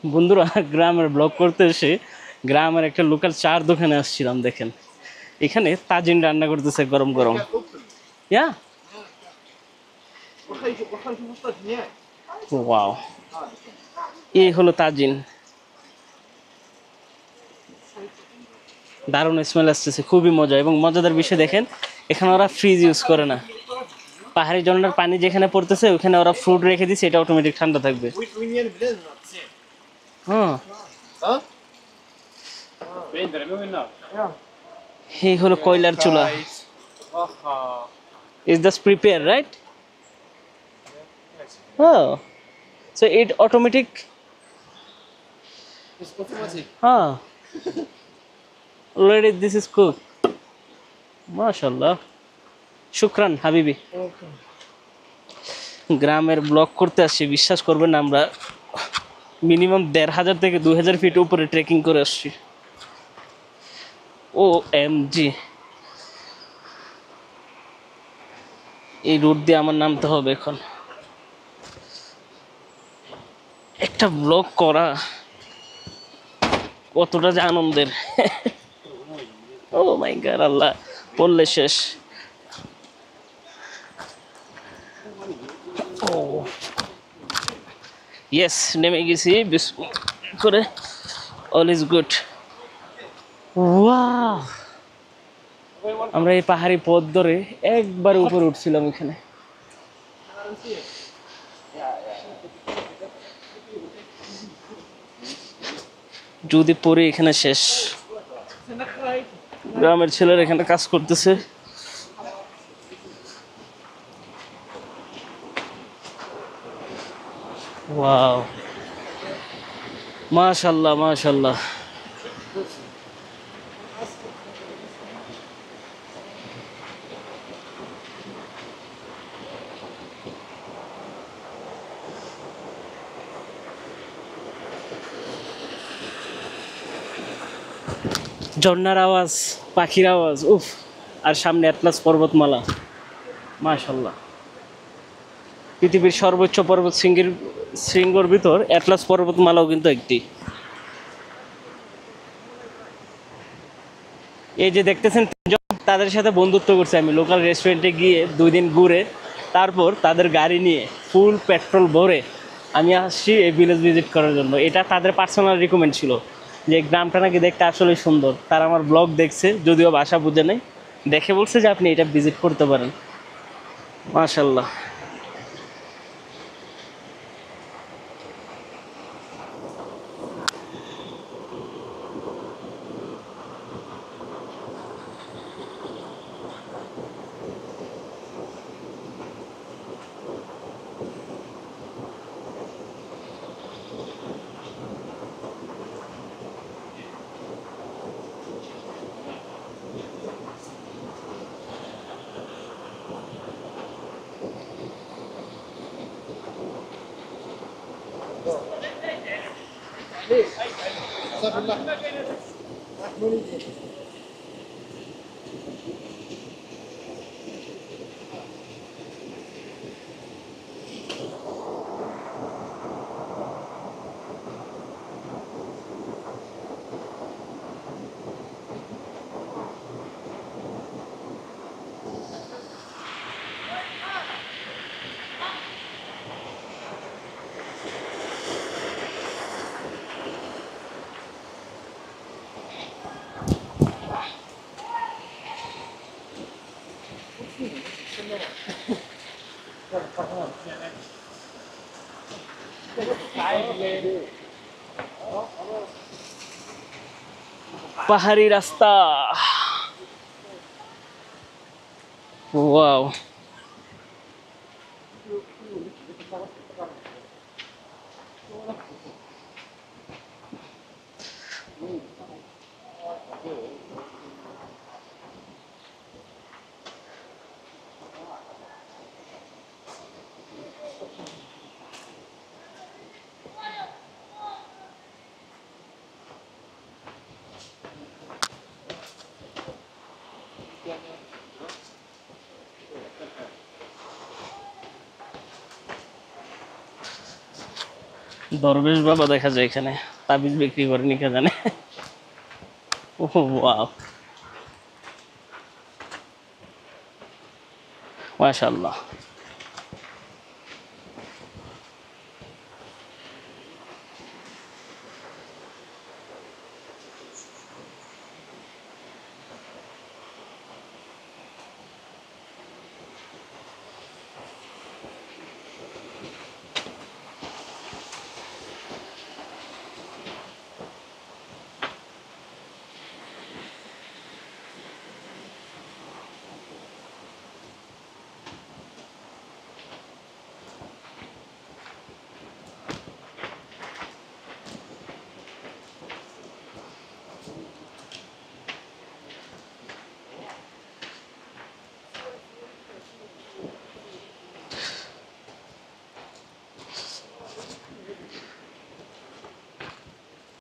বন্ধুরা, গ্রামের ব্লগ করতে এসে গ্রামের একটা লোকাল চার দোকানে আসছিলাম। দেখেন এখানে তাজিন রান্না করতেছে গরম গরম। ইয়া, ওয়াও, এই হলো তাজিন। দারুণ স্মেল আসতেছে, খুবই মজা। এবং মজাদার বিষয় দেখেন, এখানে ওরা ফ্রিজ ইউজ করে না। পাহাড়ি ঝর্ণার পানি যেখানে পড়তেছে ওখানে ওরা ফ্রুট রেখে দিচ্ছে, এটা অটোমেটিক ঠান্ডা থাকবে। হ্যাঁ, এই হলো কয়লার চুলা। Is just prepare, right? হ্যাঁ, সো ইট অটোমেটিক। হ্যাঁ, অলরেডি দিস ইজ কুক। মাশাআল্লাহ, শুকরান হাবিবি। গ্রামের ব্লগ করতে আসছি, বিশ্বাস করবেন না, আমরা মিনিমাম ১,৫০০ থেকে ২,০০০ ফিট উপরে ট্রেকিং করে আসছি। ও এম জি, এই রুট দিয়ে আমার নামতে হবে এখন। একটা ব্লগ করা কতটা যে আনন্দের! ও মাই গড, আল্লাহ, বললে শেষ। ও ইয়েস, নেমে গেছি করে। All is good. ওয়াও, আমরা এই পাহাড়ি পথ ধরে একবার উপরে উঠছিলাম এখানে। যদি পরে এখানে শেষ। গ্রামের ছেলেরা এখানে কাজ করতেছে। ওয়াও, মাশাল্লাহ মাশাল্লাহ। ঝর্ণার আওয়াজ, পাখির আওয়াজ, উফ! আর সামনে অ্যাটলাস পর্বতমালা। মাশাল্লাহ, পৃথিবীর সর্বোচ্চ পর্বত শৃঙ্গের ভিতর অ্যাটলাস পর্বতমালাও কিন্তু একটি। এই যে দেখতেছেন তিনজন, তাদের সাথে বন্ধুত্ব করছে আমি লোকাল রেস্টুরেন্টে গিয়ে ২ দিন ঘুরে। তারপর তাদের গাড়ি নিয়ে ফুল পেট্রোল ভরে আমি আসছি এই ভিলেজ ভিজিট করার জন্য। এটা তাদের পার্সোনাল রিকমেন্ড ছিল যে গ্রামটা নাকি দেখতে আসলে সুন্দর। তারা আমার ব্লগ দেখছে, যদিও ভাষা বুঝে নেই, দেখে বলছে যে আপনি এটা ভিজিট করতে পারেন। মাশাল্লাহ। পাহাড়ি রাস্তা, ওয়াও। দরবেশ বাবা দেখা যায় এখানে, তাবিজ বিক্রি করে নিকে জানে। ও ওয়াও, মাশাআল্লাহ।